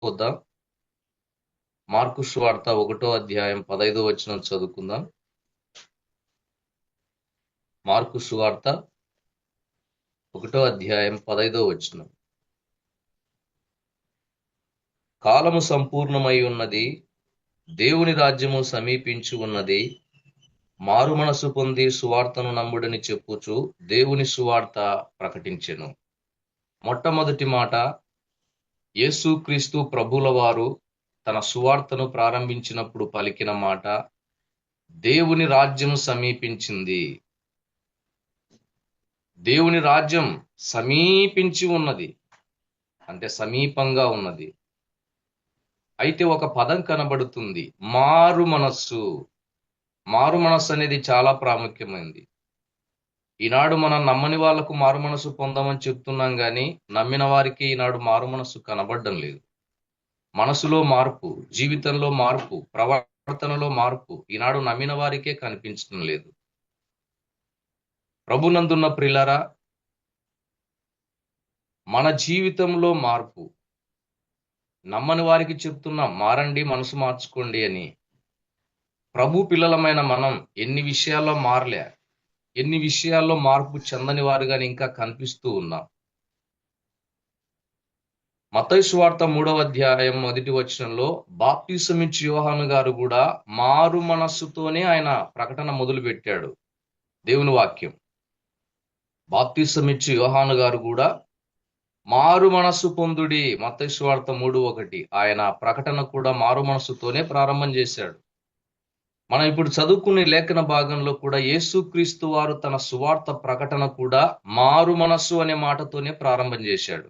చూద్దాం. మార్కు సువార్త 1వ అధ్యాయం 15వ వచనం చదువుకుందాం. మార్కు సువార్త 1వ అధ్యాయం 15వ వచనం. కాలము సంపూర్ణమై ఉన్నది, దేవుని రాజ్యము సమీపించి ఉన్నది, మారు మనసు పొంది సువార్తను నమ్ముడని చెప్పుచు దేవుని సువార్త ప్రకటించెను. మొట్టమొదటి మాట, యేసుక్రీస్తు ప్రభుల వారు తన సువార్తను ప్రారంభించినప్పుడు పలికిన మాట, దేవుని రాజ్యం సమీపించింది. దేవుని రాజ్యం సమీపించి ఉన్నది అంటే సమీపంగా ఉన్నది. అయితే ఒక పదం కనబడుతుంది, మారు మనస్సు. మారు మనస్సు అనేది చాలా ప్రాముఖ్యమైనది. ఈనాడు మనం నమ్మని వాళ్లకు మారు మనసు పొందమని చెప్తున్నాం కానీ నమ్మిన వారికి ఈనాడు మారు మనస్సు కనబడడం లేదు. మనసులో మార్పు, జీవితంలో మార్పు, ప్రవర్తనలో మార్పు ఈనాడు నమ్మిన వారికే కనిపించడం లేదు. ప్రభునందున్న ప్రియులారా, మన జీవితంలో మార్పు. నమ్మని వారికి చెప్తున్నాం, మారండి, మనసు మార్చుకోండి అని. ప్రభు పిల్లలమైన మనం ఎన్ని విషయాల్లో మారలే, ఎన్ని విషయాల్లో మార్పు చెందని వారుగాని ఇంకా కనిపిస్తూ ఉన్నాం. మత్తయి సువార్త 3వ అధ్యాయం 1వ వచనంలో బాప్తిసమిచ్చి యోహాను గారు కూడా మారు మనస్సుతోనే ఆయన ప్రకటన మొదలు పెట్టాడు. దేవుని వాక్యం, బాప్తిసమిచ్చి యోహాను గారు కూడా మారు మనస్సు పొందుడి, మత్తయి సువార్త 3:1. ఆయన ప్రకటన కూడా మారు మనస్సుతోనే ప్రారంభం చేశాడు. మనం ఇప్పుడు చదువుకునే లేఖన భాగంలో కూడా యేసుక్రీస్తు వారు తన సువార్త ప్రకటన కూడా మారు మనస్సు అనే మాటతోనే ప్రారంభం చేశాడు.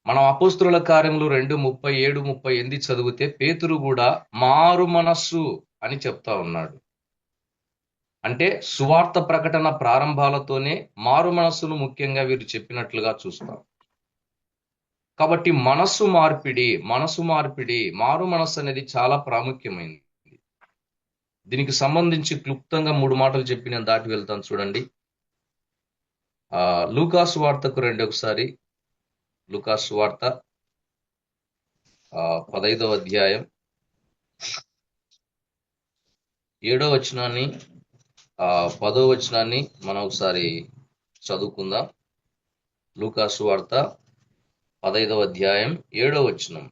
మనం అపోస్తుల కార్యములు 2:37-38 చదివితే పేతురు కూడా మారు మనస్సు అని చెప్తా ఉన్నాడు. అంటే సువార్త ప్రకటన ప్రారంభాలతోనే మారు మనస్సును ముఖ్యంగా వీరు చెప్పినట్లుగా చూస్తాం. కాబట్టి మనసు మార్పిడి, మారు మనస్సు అనేది చాలా ప్రాముఖ్యమైనది. దీనికి సంబంధించి క్లుప్తంగా 3 మాటలు చెప్పి నేను దాటి వెళ్తాను. చూడండి, లూకాసు వార్తకు రండి ఒకసారి. లూకాసు వార్త 15వ అధ్యాయం 7వ వచనాన్ని 10వ వచనాన్ని మనం ఒకసారి చదువుకుందాం. లూకాసు వార్త 15వ అధ్యాయం 7వ వచనం.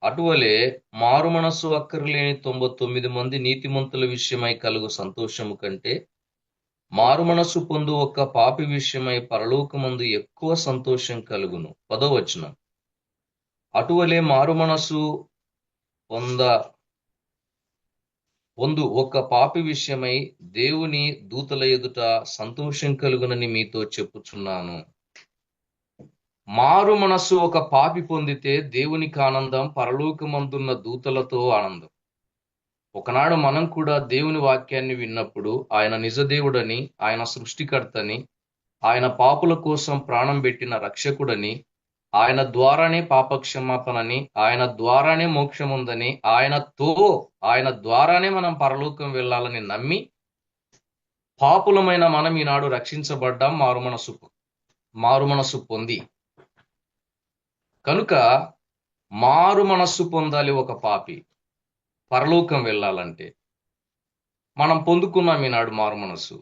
అటువలే మారు మనస్సు అక్కర్లేని 99 మంది నీతిమంతుల విషయమై కలుగు సంతోషము కంటే మారు మనస్సు పొందు ఒక్క పాపి విషయమై పరలోకమందు ఎక్కువ సంతోషం కలుగును. 10వ వచనం. అటువలే మారు మనస్సు పొందు ఒక్క పాపి విషయమై దేవుని దూతల ఎదుట సంతోషం కలుగునని మీతో చెప్పుచున్నాను. మారు మనస్సు ఒక పాపి పొందితే దేవునికి ఆనందం, పరలోకమందున్న దూతలతో ఆనందం. ఒకనాడు మనం కూడా దేవుని వాక్యాన్ని విన్నప్పుడు ఆయన నిజదేవుడని, ఆయన సృష్టికర్తని, ఆయన పాపుల కోసం ప్రాణం పెట్టిన రక్షకుడని, ఆయన ద్వారానే పాపక్షమాపణని, ఆయన ద్వారానే మోక్షం ఉందని, ఆయన ద్వారానే మనం పరలోకం వెళ్ళాలని నమ్మి పాపులమైన మనం ఈనాడు రక్షించబడ్డాం మారు మనస్సు పొంది. కనుక మారు మనస్సు పొందాలి ఒక పాపి పరలోకం వెళ్ళాలంటే. మనం పొందుకున్నాం ఈనాడు మారు మనస్సు.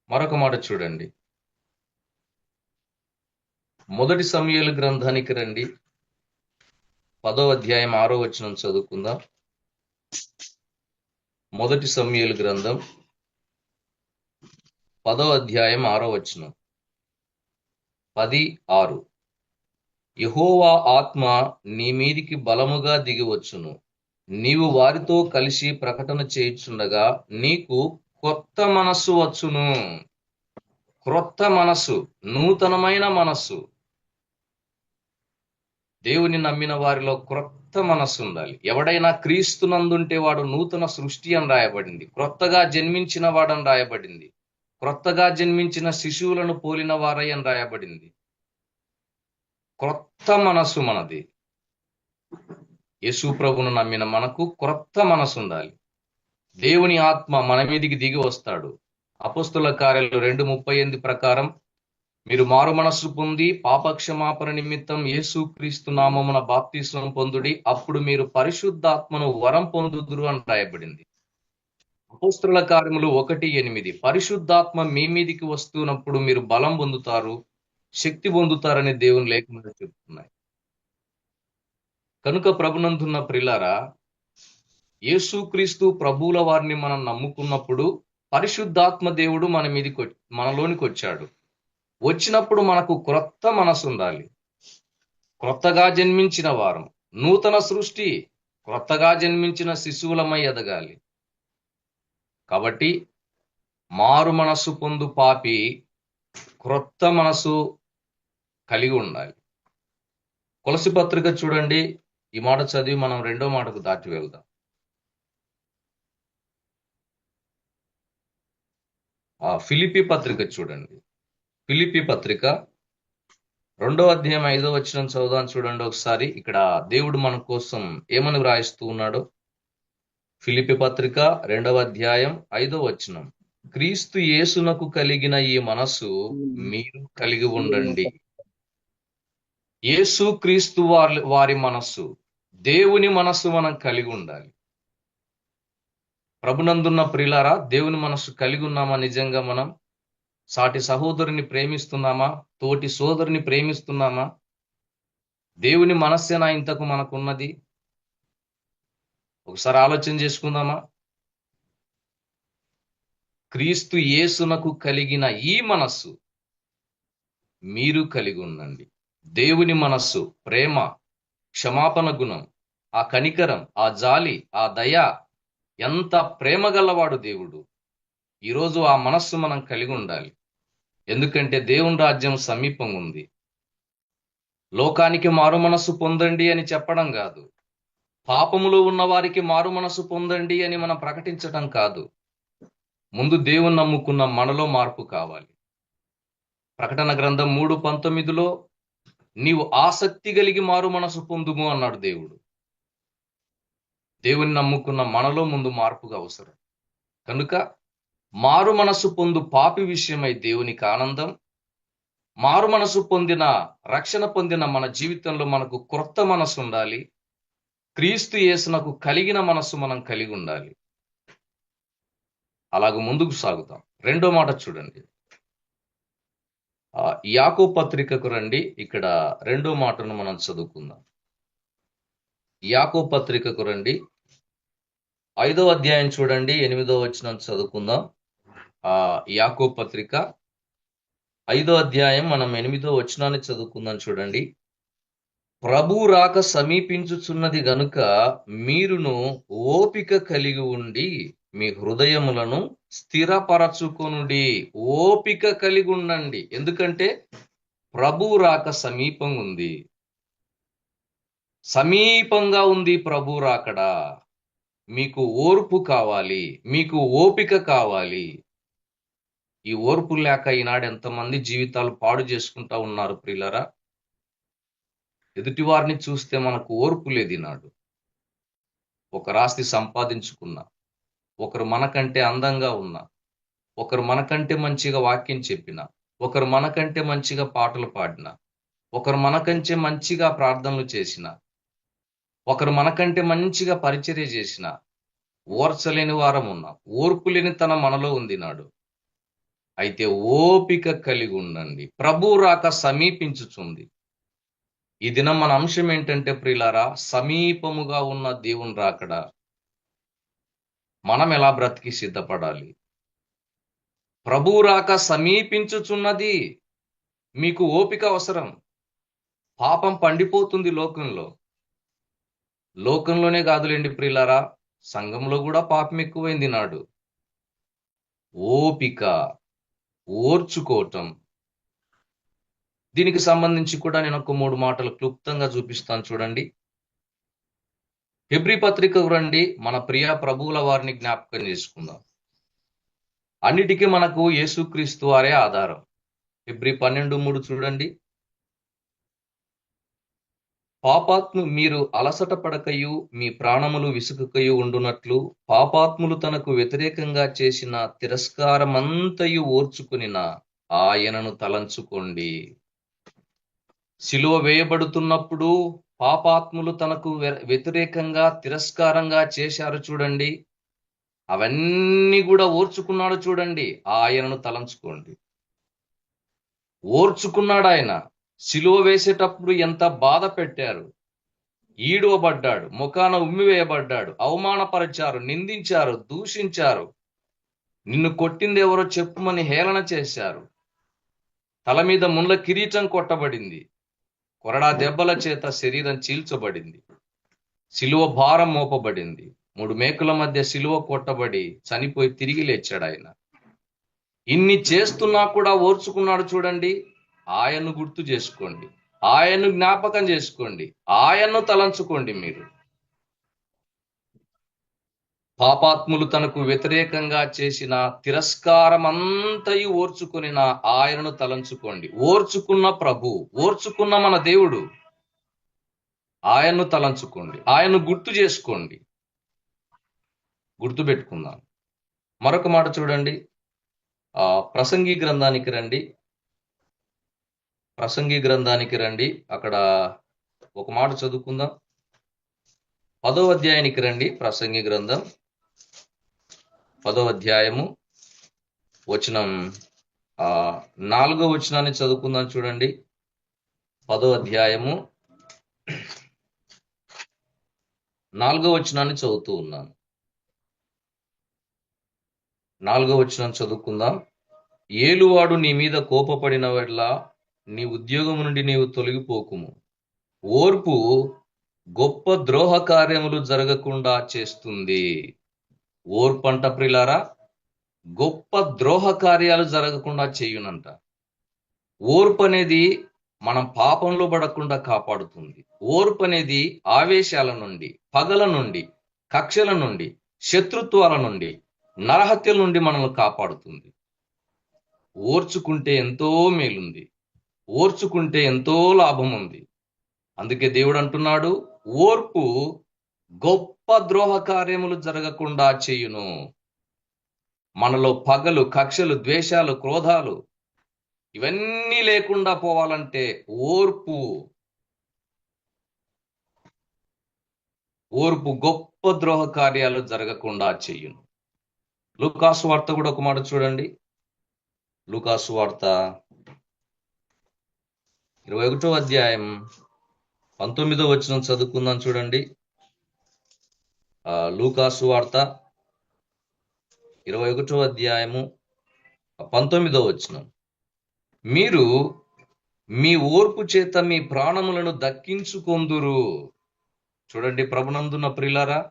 మరొక మాట చూడండి, 1 సమూయేలు గ్రంథానికి రండి. 10వ అధ్యాయం 6వ వచనం చదువుకుందాం. 1 సమూయేలు గ్రంథం 10వ అధ్యాయం 6వ వచనం. 10:6. యెహోవా ఆత్మ నీ మీదికి బలముగా దిగివచ్చును, నీవు వారితో కలిసి ప్రకటన చేయుచుండగా నీకు కొత్త మనస్సు వచ్చును. క్రొత్త మనస్సు, నూతనమైన మనస్సు. దేవుని నమ్మిన వారిలో క్రొత్త మనస్సు ఉండాలి. ఎవడైనా క్రీస్తునందుంటే వాడు నూతన సృష్టి అని రాయబడింది. క్రొత్తగా జన్మించిన వాడని రాయబడింది. క్రొత్తగా జన్మించిన శిశువులను పోలిన వారై అని రాయబడింది. క్రొత్త మనస్సు మనది. యేసు ప్రభువును నమ్మిన మనకు క్రొత్త మనసు ఉండాలి. దేవుని ఆత్మ మన మీదికి దిగి వస్తాడు. అపోస్తుల కార్యాలు 2:38 ప్రకారం మీరు మారు మనస్సు పొంది పాపక్షమాపణ నిమిత్తం యేసుక్రీస్తు నామమున బాప్తిస్మం పొందుడి, అప్పుడు మీరు పరిశుద్ధాత్మను వరం పొందుదురు అని రాయబడింది. అపోస్తలుల కార్యములు 1:8. పరిశుద్ధాత్మ మీ మీదికి వస్తున్నప్పుడు మీరు బలం పొందుతారు, శక్తి పొందుతారని దేవుని లేఖనాలు చెప్తున్నాయి. కనుక ప్రభునందున్న ప్రిలారా, యేసుక్రీస్తు ప్రభువుల వారిని మనం నమ్ముకున్నప్పుడు పరిశుద్ధాత్మ దేవుడు మనలోనికి వచ్చాడు. వచ్చినప్పుడు మనకు క్రొత్త మనసు ఉండాలి. క్రొత్తగా జన్మించిన వారం, నూతన సృష్టి, క్రొత్తగా జన్మించిన శిశువులమై ఎదగాలి. కాబట్టి మారు మనస్సు పొందు పాపి క్రొత్త మనసు కలిగి ఉండాలి. కొలసి పత్రిక చూడండి. ఈ మాట చదివి మనం రెండో మాటకు దాటి వెళ్దాం. ఫిలిప్పీ పత్రిక చూడండి. ఫిలిప్పీ పత్రిక 2వ అధ్యాయం 5వ వచనం చదువుదాం చూడండి ఒకసారి. ఇక్కడ దేవుడు మన కోసం ఏమని వ్రాయిస్తూ ఉన్నాడో. ఫిలిప్పీ పత్రిక 2వ అధ్యాయం 5వ వచనం. క్రీస్తు యేసునకు కలిగిన ఈ మనస్సు మీరు కలిగి ఉండండి. యేసు క్రీస్తు వారి మనస్సు, దేవుని మనస్సు మనం కలిగి ఉండాలి. ప్రభునందున్న ప్రియులారా, దేవుని మనస్సు కలిగి ఉన్నామా? నిజంగా మనం సాటి సహోదరుని ప్రేమిస్తున్నామా? తోటి సోదరుని ప్రేమిస్తున్నామా? దేవుని మనస్సేనా ఇంతకు మనకున్నది? ఒకసారి ఆలోచన చేసుకుందామా? క్రీస్తు యేసునకు కలిగిన ఈ మనస్సు మీరు కలిగి ఉండండి. దేవుని మనస్సు, ప్రేమ, క్షమాపణ గుణం, ఆ కనికరం, ఆ జాలి, ఆ దయ, ఎంత ప్రేమ గలవాడు దేవుడు. ఈరోజు ఆ మనస్సు మనం కలిగి ఉండాలి. ఎందుకంటే దేవుని రాజ్యం సమీపంగా ఉంది. లోకానికి మారు మనస్సు పొందండి అని చెప్పడం కాదు, పాపములో ఉన్న వారికి మారు మనస్సు పొందండి అని మనం ప్రకటించడం కాదు. ముందు దేవుని నమ్ముకున్న మనలో మార్పు కావాలి. ప్రకటన గ్రంథం 3:19లో నీవు ఆసక్తి కలిగి మారు మనసు పొందుము అన్నాడు దేవుడు. దేవుని నమ్ముకున్న మనలో ముందు మార్పుగా అవసరం. కనుక మారు మనసు పొందు పాపి విషయమై దేవునికి ఆనందం. మారు మనసు పొందిన, రక్షణ పొందిన మన జీవితంలో మనకు క్రొత్త మనసు ఉండాలి. క్రీస్తు యేసునకు కలిగిన మనస్సు మనం కలిగి ఉండాలి. అలాగ ముందుకు సాగుతాం. రెండో మాట చూడండి. యాకోబు పత్రికకు రండి. ఇక్కడ రెండో మాటను మనం చదువుకుందాం. యాకోబు పత్రికకు రండి. 5వ అధ్యాయం చూడండి, 8వ వచనం చదువుకుందాం. యాకోబు పత్రిక 5వ అధ్యాయం మనం 8వ వచనాన్ని చదువుకుందాం చూడండి. ప్రభు రాక సమీపించుచున్నది గనుక మీరును ఓపిక కలిగి ఉండి మీ హృదయములను స్థిరపరచుకొనుడి. ఓపిక కలిగి ఉండండి. ఎందుకంటే ప్రభు రాక సమీపంగా ఉంది. సమీపంగా ఉంది ప్రభు రాకడా. మీకు ఓర్పు కావాలి, మీకు ఓపిక కావాలి. ఈ ఓర్పు లేక ఈనాడు ఎంతమంది జీవితాలు పాడు చేసుకుంటా ఉన్నారు ప్రియులరా. ఎదుటి వారిని చూస్తే మనకు ఓర్పు లేదు ఈనాడు. ఒకరు ఆస్తి సంపాదించుకున్నా, ఒకరు మనకంటే అందంగా ఉన్నా, ఒకరు మనకంటే మంచిగా వాక్యం చెప్పిన, ఒకరు మనకంటే మంచిగా పాటలు పాడిన, ఒకరు మనకంటే మంచిగా ప్రార్థనలు చేసిన, ఒకరు మనకంటే మంచిగా పరిచర్య చేసిన, ఓర్చలేని వారం ఉన్నా. ఓర్పు లేని తన మనలో ఉంది నాడు. అయితే ఓపిక కలిగి ఉండండి, ప్రభు రాక సమీపించుచుంది. ఈ దినం మన అంశం ఏంటంటే ప్రియులారా, సమీపముగా ఉన్న దేవుని రాకడా. మనం ఎలా బ్రతికి సిద్ధపడాలి? ప్రభు రాక సమీపించుచున్నది. మీకు ఓపిక అవసరం. పాపం పండిపోతుంది లోకంలో. లోకంలోనే కాదులేండి ప్రియులారా, సంఘంలో కూడా పాపం ఎక్కువైంది నాడు. ఓపిక, ఓర్చుకోవటం, దీనికి సంబంధించి కూడా నేను ఒక 3 మాటలు క్లుప్తంగా చూపిస్తాను చూడండి. హెబ్రీ పత్రికకు రండి. మన ప్రియ ప్రభువుల వారిని జ్ఞాపకం చేసుకుందాం. అన్నిటికీ మనకు యేసుక్రీస్తు వారే ఆధారం. హెబ్రీ 12:3 చూడండి. మీరు అలసట పడకయు మీ ప్రాణములు విసుకకయు ఉండునట్లు పాపాత్ములు తనకు వ్యతిరేకంగా చేసిన తిరస్కారమంతయు ఓర్చుకునిన ఆయనను తలంచుకోండి. సిలువ వేయబడుతున్నప్పుడు పాపాత్ములు తనకు వ్యతిరేకంగా తిరస్కారంగా చేశారు చూడండి, అవన్నీ కూడా ఓర్చుకున్నాడు చూడండి. ఆయనను తలంచుకోండి. ఓర్చుకున్నాడు ఆయన. సిలువ వేసేటప్పుడు ఎంత బాధ పెట్టారు. ఈడవబడ్డాడు, ముఖాన ఉమ్మివేయబడ్డాడు, అవమానపరిచారు, నిందించారు, దూషించారు. నిన్ను కొట్టింది ఎవరో చెప్పుమని హేళన చేశారు. తల మీద ముళ్ళ కిరీటం కొట్టబడింది. కొరడా దెబ్బల చేత శరీరం చీల్చబడింది. సిలువ భారం మోపబడింది. 3 మేకుల మధ్య సిలువ కొట్టబడి చనిపోయి తిరిగి లేచాడు ఆయన. ఇన్ని చేస్తున్నా కూడా ఓర్చుకున్నాడు చూడండి. ఆయన్ను గుర్తు చేసుకోండి, ఆయన్ను జ్ఞాపకం చేసుకోండి, ఆయన్ను తలంచుకోండి. మీరు పాపాత్ములు తనకు వ్యతిరేకంగా చేసిన తిరస్కారమంతయు ఓర్చుకునిన ఆయనను తలంచుకోండి. ఓర్చుకున్న ప్రభు, ఓర్చుకున్న మన దేవుడు, ఆయన్ను తలంచుకోండి, ఆయన్ను గుర్తు చేసుకోండి. గుర్తు పెట్టుకుందాం. మరొక మాట చూడండి, ప్రసంగి గ్రంథానికి రండి. ప్రసంగి గ్రంథానికి రండి. అక్కడ ఒక మాట చదువుకుందాం. 10వ అధ్యాయానికి రండి. ప్రసంగి గ్రంథం 10వ అధ్యాయము వచనం 4వ వచనాన్ని చదువుకుందాం చూడండి. 10వ అధ్యాయము 4వ వచనాన్ని చదువుతూ ఉన్నాను. 4వ వచనం చదువుకుందాం. ఏలువాడు నీ మీద కోపపడిన వల్ల నీ ఉద్యోగం నుండి నీవు తొలగిపోకుము. ఓర్పు గొప్ప ద్రోహ కార్యములు జరగకుండా చేస్తుంది. ఓర్పు అంట ప్రిలారా, గొప్ప ద్రోహ కార్యాలు జరగకుండా చేయునంట. ఓర్పు అనేది మనం పాపంలో పడకుండా కాపాడుతుంది. ఓర్పు అనేది ఆవేశాల నుండి, పగల నుండి, కక్షల నుండి, శత్రుత్వాల నుండి, నరహత్యల నుండి మనల్ని కాపాడుతుంది. ఓర్చుకుంటే ఎంతో మేలుంది. ఓర్చుకుంటే ఎంతో లాభం ఉంది. అందుకే దేవుడు అంటున్నాడు, ఓర్పు గొప్ప ద్రోహ కార్యములు జరగకుండా చేయును. మనలో పగలు, కక్షలు, ద్వేషాలు, క్రోధాలు ఇవన్నీ లేకుండా పోవాలంటే ఓర్పు గొప్ప ద్రోహ కార్యాలు జరగకుండా చేయును. లూకాసు వార్త కూడా ఒక మాట చూడండి. లూకాసు వార్త 21వ అధ్యాయం 19వ వచనం చదువుకుందాం చూడండి. లూకాసు వార్త 21వ అధ్యాయము 19వ వచనం. మీరు మీ ఓర్పు చేత మీ ప్రాణములను దక్కించుకొందురు. చూడండి ప్రభునందున్న ప్రియులారా,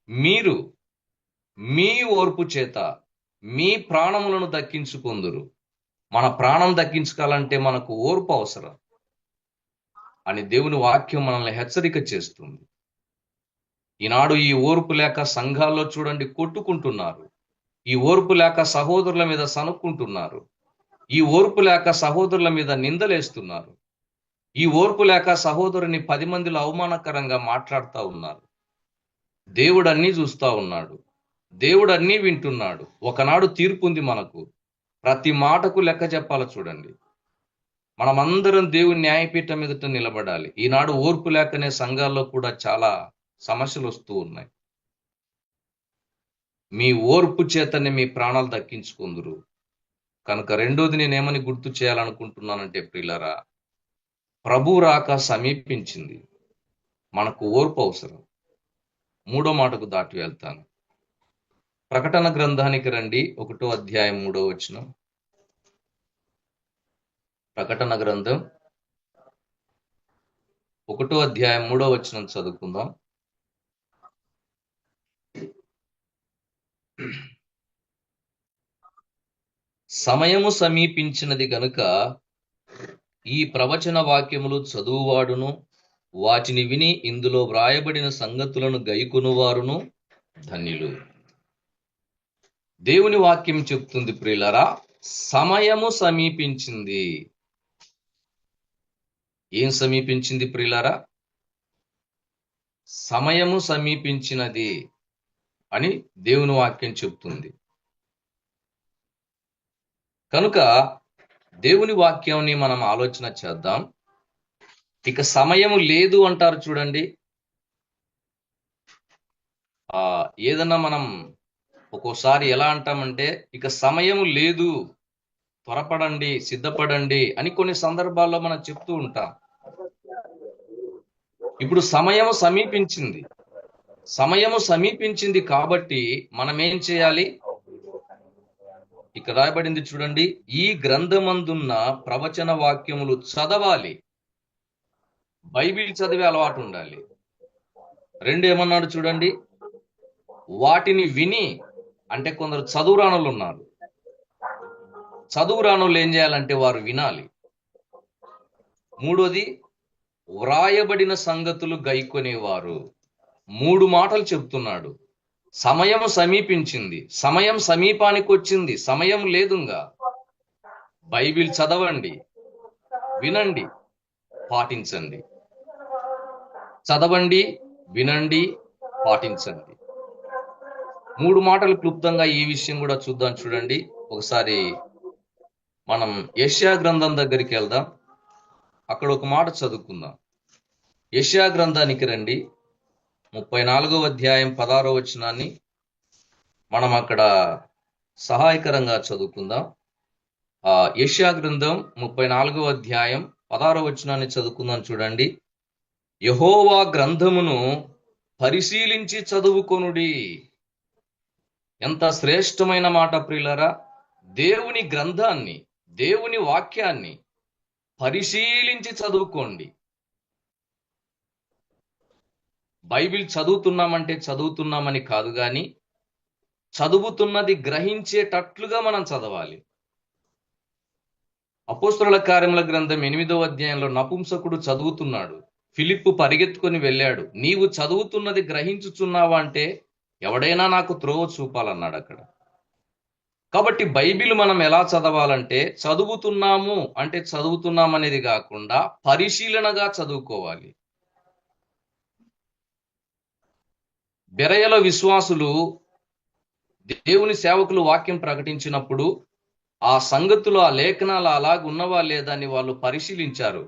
మీరు మీ ఓర్పు చేత మీ ప్రాణములను దక్కించుకొందురు. మన ప్రాణం దక్కించుకోవాలంటే మనకు ఓర్పు అవసరం అని దేవుని వాక్యం మనల్ని హెచ్చరిక చేస్తుంది. ఈనాడు ఈ ఓర్పు లేక సంఘాల్లో చూడండి కొట్టుకుంటున్నారు. ఈ ఓర్పు లేక సహోదరుల మీద సనుక్కుంటున్నారు. ఈ ఓర్పు లేక సహోదరుల మీద నిందలేస్తున్నారు. ఈ ఓర్పు లేక సహోదరుని 10 మందిలో అవమానకరంగా మాట్లాడుతూ ఉన్నారు. దేవుడు అన్నీ చూస్తా ఉన్నాడు. దేవుడు అన్నీ వింటున్నాడు. ఒకనాడు తీర్పు ఉంది మనకు. ప్రతి మాటకు లెక్క చెప్పాలి చూడండి. మనమందరం దేవుని న్యాయపీఠం ఎదుట నిలబడాలి. ఈనాడు ఓర్పు లేకనే సంఘాల్లో కూడా చాలా సమస్యలు వస్తూ ఉన్నాయి. మీ ఓర్పు చేతనే మీ ప్రాణాలు దక్కించుకుందురు. కనుక రెండోది నేనేమని గుర్తు చేయాలనుకుంటున్నానంటే ప్రియులారా, ప్రభు రాక సమీపించింది. మనకు ఓర్పు అవసరం. 3వ మాటకు దాటి వెళ్తాను. ప్రకటన గ్రంథానికి రండి. 1వ అధ్యాయం 3వ వచనం. ప్రకటన గ్రంథం 1వ అధ్యాయం 3వ వచనం చదువుకుందాం. సమయము సమీపించినది గనుక ఈ ప్రవచన వాక్యములు చదువువాడును వాటిని విని ఇందులో వ్రాయబడిన సంగతులను గైకొనువారును ధన్యులు. దేవుని వాక్యం చెప్తుంది ప్రియులారా, సమయము సమీపించింది. ఏం సమీపించింది ప్రియులారా? సమయము సమీపించినది అని దేవుని వాక్యం చెప్తుంది. కనుక దేవుని వాక్యాన్ని మనం ఆలోచన చేద్దాం. ఇక సమయం లేదు అంటారు చూడండి. ఏదన్నా మనం ఒక్కోసారి ఎలా అంటామంటే, ఇక సమయం లేదు, త్వరపడండి, సిద్ధపడండి అని కొన్ని సందర్భాల్లో మనం చెప్తూ ఉంటాం. ఇప్పుడు సమయము సమీపించింది కాబట్టి మనం ఏం చేయాలి? ఇక్కడ రాయబడింది చూడండి, ఈ గ్రంథమందున్న ప్రవచన వాక్యములు చదవాలి. బైబిల్ చదివే అలవాటు ఉండాలి. ఏమన్నాడు చూడండి, వాటిని విని, అంటే కొందరు చదువురానులు ఉన్నారు. చదువురానులు ఏం చేయాలంటే వారు వినాలి. మూడోది, వ్రాయబడిన సంగతులు గైకొనేవారు. 3 మాటలు చెప్తున్నాడు. సమయం సమీపించింది, సమయం సమీపానికి వచ్చింది, సమయం లేదుగా. బైబిల్ చదవండి, వినండి, పాటించండి. చదవండి, వినండి, పాటించండి. 3 మాటలు క్లుప్తంగా ఈ విషయం కూడా చూద్దాం చూడండి. ఒకసారి మనం యెషయా గ్రంథం దగ్గరికి వెళ్దాం. అక్కడ ఒక మాట చదువుకుందాం. యెషయా గ్రంథానికి రండి. 34వ అధ్యాయం 16వ వచనాన్ని మనం అక్కడ సహాయకరంగా చదువుకుందాం. యెషయా గ్రంథం 34వ అధ్యాయం 16వ వచనాన్ని చదువుకుందాం చూడండి. యెహోవా గ్రంథమును పరిశీలించి చదువుకొనుడి. ఎంత శ్రేష్టమైన మాట ప్రియులారా! దేవుని గ్రంథాన్ని, దేవుని వాక్యాన్ని పరిశీలించి చదువుకోండి. బైబిల్ చదువుతున్నామంటే చదువుతున్నామని కాదు గాని, చదువుతున్నది గ్రహించేటట్లుగా మనం చదవాలి. అపోస్తలుల కార్యముల గ్రంథం 8వ అధ్యాయంలో నపుంసకుడు చదువుతున్నాడు. ఫిలిప్పు పరిగెత్తుకొని వెళ్ళాడు. నీవు చదువుతున్నది గ్రహించుచున్నావా అంటే, ఎవడైనా నాకు త్రోవ చూపాలన్నాడు అక్కడ. కాబట్టి బైబిల్ మనం ఎలా చదవాలంటే, చదువుతున్నాము అంటే చదువుతున్నామనేది కాకుండా పరిశీలనగా చదువుకోవాలి. బెరయలో విశ్వాసులు దేవుని సేవకులు వాక్యం ప్రకటించినప్పుడు ఆ సంగతులు, ఆ లేఖనాలు అలాగున్నవా లేదా అని వాళ్ళు పరిశీలించారు.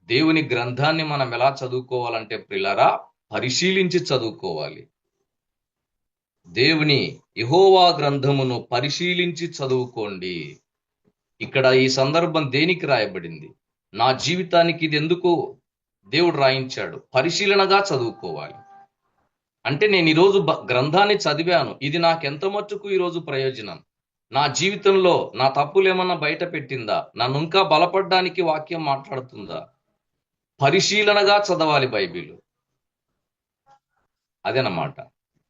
దేవుని గ్రంథాన్ని మనం ఎలా చదువుకోవాలంటే ప్రియులారా, పరిశీలించి చదువుకోవాలి. దేవుని యెహోవా గ్రంథమును పరిశీలించి చదువుకోండి. ఇక్కడ ఈ సందర్భం దేనికి రాయబడింది? నా జీవితానికి ఇది ఎందుకు దేవుడు రాయించాడు? పరిశీలనగా చదువుకోవాలి. అంటే నేను ఈరోజు గ్రంథాన్ని చదివాను, ఇది నాకెంత మట్టుకు ఈరోజు ప్రయోజనం, నా జీవితంలో నా తప్పులు ఏమన్నా బయట పెట్టిందా, నన్ను ఇంకా బలపడడానికి వాక్యం మాట్లాడుతుందా? పరిశీలనగా చదవాలి బైబిల్. అదేనమాట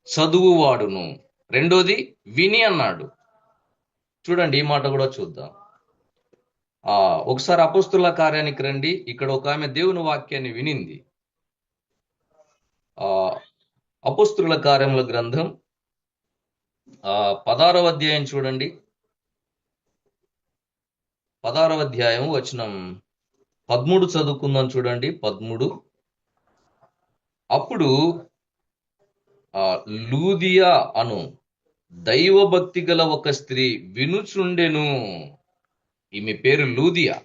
చదువువాడును. రెండోది విని అన్నాడు చూడండి. ఈ మాట కూడా చూద్దాం. ఒకసారి అపోస్తుల కార్యానికి రండి. ఇక్కడ ఒక ఆమె దేవుని వాక్యాన్ని వినింది. అపోస్తుల కార్యముల గ్రంథం 16వ అధ్యాయం చూడండి. 16వ అధ్యాయం వచనం 13 చదువుకుందాం చూడండి. 13. అప్పుడు లూదియా అను దైవభక్తి గల ఒక స్త్రీ వినుచుండెను. ఈమె పేరు లూదియా.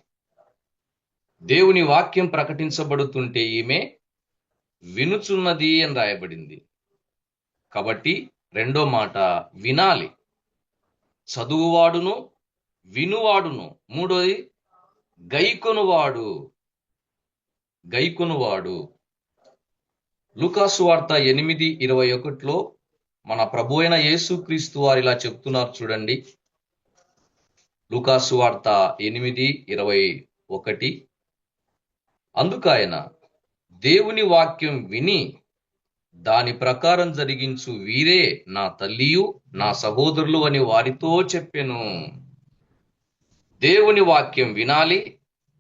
దేవుని వాక్యం ప్రకటించబడుతుంటే ఈమె వినుచున్నది అని రాయబడింది. కాబట్టి రెండో మాట వినాలి. చదువువాడును, వినువాడును. మూడోది గైకొనువాడు. లూకాసు వార్త 8:21లో మన ప్రభు అయిన యేసుక్రీస్తు వారు ఇలా చెప్తున్నారు చూడండి. లూకాసు వార్త 8:21. అందుకాయన దేవుని వాక్యం విని దాని ప్రకారం జరిగించు వీరే నా తల్లియు నా సహోదరులు అని వారితో చెప్పెను. దేవుని వాక్యం వినాలి,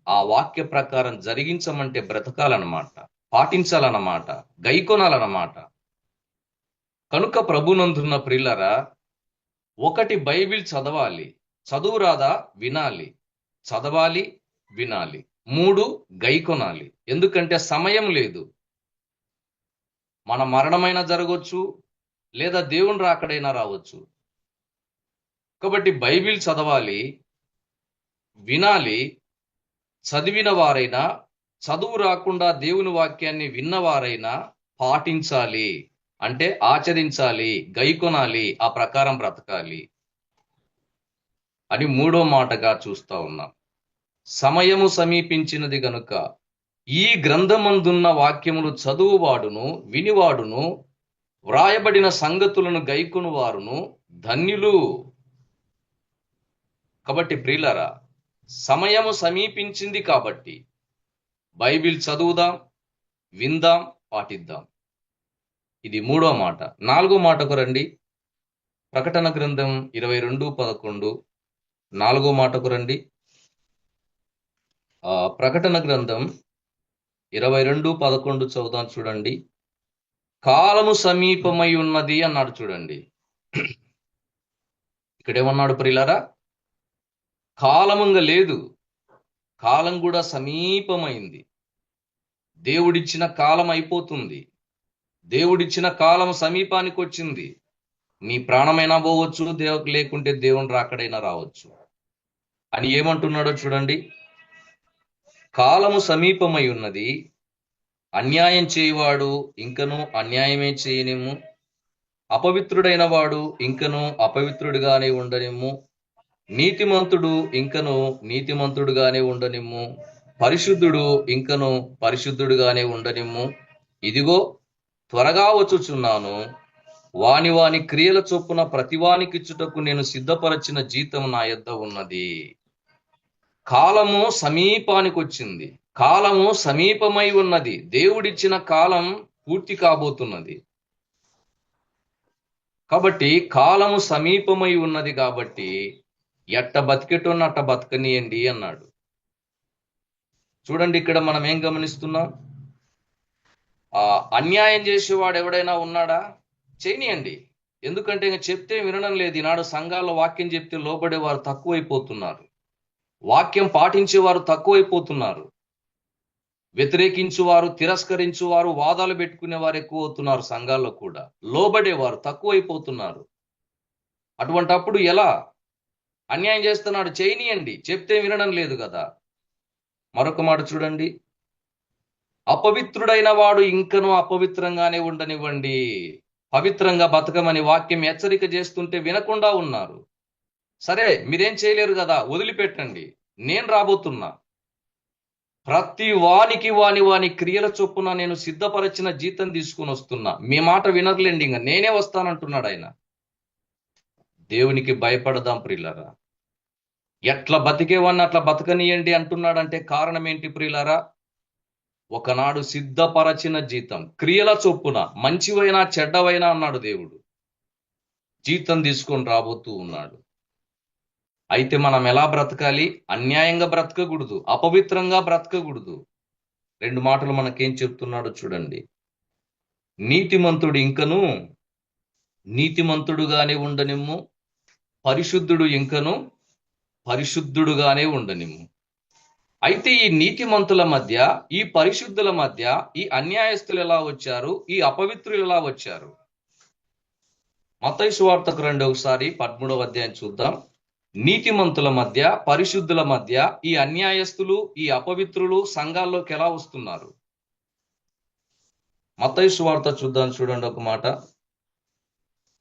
ఆ వాక్య ప్రకారం జరిగించమంటే బ్రతకాలన్నమాట, పాటించాలన్నమాట, గైకొనాలన్నమాట. కనుక ప్రభునందున్న ప్రియులారా, ఒకటి బైబిల్ చదవాలి, చదువు రాదా వినాలి, చదవాలి, వినాలి. 3 గైకొనాలి. ఎందుకంటే సమయం లేదు. మన మరణమైనా జరగవచ్చు, లేదా దేవుని రాకడైనా రావచ్చు. కాబట్టి బైబిల్ చదవాలి, వినాలి. చదివిన వారైనా, చదువు రాకుండా దేవుని వాక్యాన్ని విన్నవారైనా పాటించాలి, అంటే ఆచరించాలి, గైకొనాలి, ఆ ప్రకారం బ్రతకాలి అని మూడో మాటగా చూస్తా ఉన్నాం. సమయము సమీపించినది గనుక ఈ గ్రంథమందున్న వాక్యములు చదువువాడును, వినివాడును, వ్రాయబడిన సంగతులను గైకొను వారును ధన్యులు. కాబట్టి ప్రియులారా, సమయము సమీపించింది కాబట్టి బైబిల్ చదువుదాం, విందాం, పాటిద్దాం. ఇది మూడో మాట. నాలుగో మాటకు రండి. ప్రకటన గ్రంథం 22:11. నాలుగో మాటకు రండి. ప్రకటన గ్రంథం 22:11 చదువుదాం. చూడండి. కాలము సమీపమై ఉన్నది అన్నాడు. చూడండి, ఇక్కడేమన్నాడు ప్రియులారా? కాలముంగ లేదు, కాలం కూడా సమీపమైంది. దేవుడిచ్చిన కాలం అయిపోతుంది. దేవుడిచ్చిన కాలం సమీపానికి వచ్చింది. నీ ప్రాణమైనా పోవచ్చు, లేకుంటే దేవుని రాకడైనా రావచ్చు అని ఏమంటున్నాడో చూడండి. కాలము సమీపమై ఉన్నది, అన్యాయం చేయవాడు ఇంకనూ అన్యాయమే చేయనిమ్ము, అపవిత్రుడైన వాడు ఇంకనూ అపవిత్రుడిగానే ఉండనిమ్ము, నీతిమంతుడు ఇంకనూ నీతిమంతుడుగానే ఉండనిమ్ము, పరిశుద్ధుడు ఇంకనూ పరిశుద్ధుడుగానే ఉండనిమ్ము. ఇదిగో త్వరగా వచ్చుచున్నాను, వాని వాని క్రియల చొప్పున ప్రతివానికిచ్చుటకు నేను సిద్ధపరచిన జీతం నా యొద్ద ఉన్నది. కాలము సమీపానికి వచ్చింది, కాలము సమీపమై ఉన్నది. దేవుడిచ్చిన కాలం పూర్తి కాబోతున్నది. కాబట్టి కాలము సమీపమై ఉన్నది కాబట్టి ఎట్ట బతికెటోన్న అట్ట బతకనియండి అన్నాడు. చూడండి, ఇక్కడ మనం ఏం గమనిస్తున్నాం? అన్యాయం చేసేవాడు ఎవడైనా ఉన్నాడా? చేయనియండి. ఎందుకంటే ఇంకా చెప్తే వినడం లేదు. ఈనాడు సంఘాల్లో వాక్యం చెప్తే లోబడేవారు తక్కువైపోతున్నారు, వాక్యం పాటించేవారు తక్కువైపోతున్నారు, వ్యతిరేకించువారు, తిరస్కరించువారు, వాదాలు పెట్టుకునేవారు ఎక్కువ అవుతున్నారు. సంఘాల్లో కూడా లోబడేవారు తక్కువైపోతున్నారు. అటువంటప్పుడు ఎలా? అన్యాయం చేస్తున్నాడు, చేయనియండి, చెప్తే వినడం లేదు కదా. మరొక మాట చూడండి, అపవిత్రుడైన వాడు ఇంకనూ అపవిత్రంగానే ఉండనివ్వండి. పవిత్రంగా బతకమని వాక్యం హెచ్చరిక చేస్తుంటే వినకుండా ఉన్నారు. సరే, మీరేం చేయలేరు కదా, వదిలిపెట్టండి, నేను రాబోతున్నా. ప్రతి వానికి వాని క్రియల చొప్పున నేను సిద్ధపరిచిన జీతం తీసుకుని వస్తున్నా. మీ మాట వినర్లేండి, ఇంకా నేనే వస్తానంటున్నాడు ఆయన. దేవునికి భయపడదాం ప్రియులారా. ఎట్లా బతికేవాడిని అట్లా బతకనియండి అంటున్నాడంటే కారణం ఏంటి ప్రియులారా? ఒకనాడు సిద్ధపరచిన జీతం, క్రియల చొప్పున, మంచివైనా చెడ్డవైనా అన్నాడు దేవుడు, జీతం తీసుకొని రాబోతూ ఉన్నాడు. అయితే మనం ఎలా బ్రతకాలి? అన్యాయంగా బ్రతకకూడదు, అపవిత్రంగా బ్రతకకూడదు. రెండు మాటలు మనకేం చెప్తున్నాడో చూడండి. నీతిమంతుడు ఇంకను నీతిమంతుడుగానే ఉండనిమ్ము, పరిశుద్ధుడు ఇంకను పరిశుద్ధుడుగానే ఉండనిమ్ము. అయితే ఈ నీతిమంతుల మధ్య, ఈ పరిశుద్ధుల మధ్య ఈ అన్యాయస్తులు ఎలా వచ్చారు? ఈ అపవిత్రులు ఎలా వచ్చారు? మత్తయి సువార్తకు రండి ఒకసారి, 13వ అధ్యాయం చూద్దాం. నీతిమంతుల మధ్య, పరిశుద్ధుల మధ్య ఈ అన్యాయస్తులు, ఈ అపవిత్రులు సంఘాల్లోకి ఎలా వస్తున్నారు? మత్తయి సువార్త చూద్దాం. చూడండి ఒక మాట.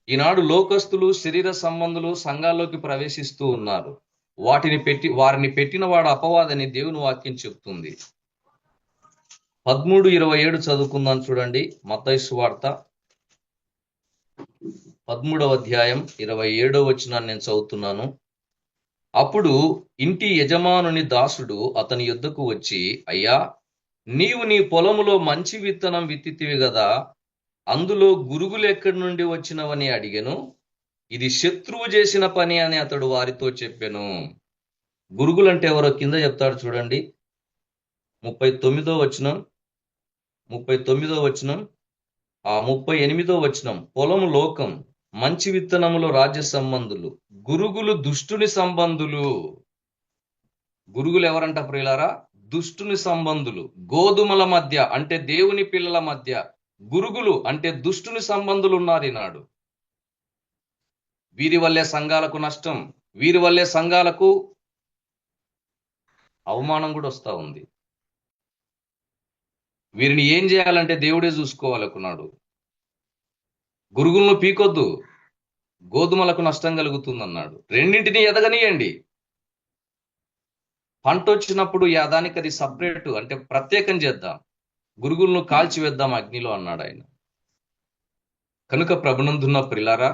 ఈనాడు లోకస్తులు, శరీర సంబంధులు సంఘాల్లోకి ప్రవేశిస్తూ ఉన్నారు. వారిని పెట్టిన వాడు అపవాదని దేవుని వాక్యం చెప్తుంది. 13:27 చదువుకుందాం. చూడండి, మత్తయి సువార్త 13వ అధ్యాయం 27వ వచనాన్ని నేను చదువుతున్నాను. అప్పుడు ఇంటి యజమానుని దాసుడు అతని యొద్దకు వచ్చి, అయ్యా, నీవు నీ పొలములో మంచి విత్తనం విత్తితివి గదా, అందులో గురుగులు ఎక్కడి నుండి వచ్చినవని అడిగెను. ఇది శత్రువు చేసిన పని అని అతడు వారితో చెప్పెను. గురుగులంటే ఎవరో కింద చెప్తాడు చూడండి. 39వ వచనం, 39వ వచనం, 38వ వచనం. పొలము లోకం, మంచి విత్తనములు రాజ్య సంబంధులు, గురుగులు దుష్టుని సంబంధులు. గురుగులు ఎవరంట ప్రియులారా? దుష్టుని సంబంధులు. గోధుమల మధ్య అంటే దేవుని పిల్లల మధ్య గురుగులు అంటే దుష్టుని సంబంధులు ఉన్నారు ఈనాడు. వీరి వల్లే సంఘాలకు నష్టం, వీరి వల్లే సంఘాలకు అవమానం కూడా వస్తూ ఉంది. వీరిని ఏం చేయాలంటే దేవుడే చూసుకోవాలనుకున్నాడు. గురుగులను పీకొద్దు, గోధుమలకు నష్టం కలుగుతుందన్నాడు. రెండింటినీ ఎదగనియండి. పంట వచ్చినప్పుడు యాదానికి అది సపరేట్ అంటే ప్రత్యేకం చేద్దాం, గురుగులను కాల్చివేద్దాం అగ్నిలో అన్నాడు ఆయన. కనుక ప్రభునందున్న ప్రిలారా,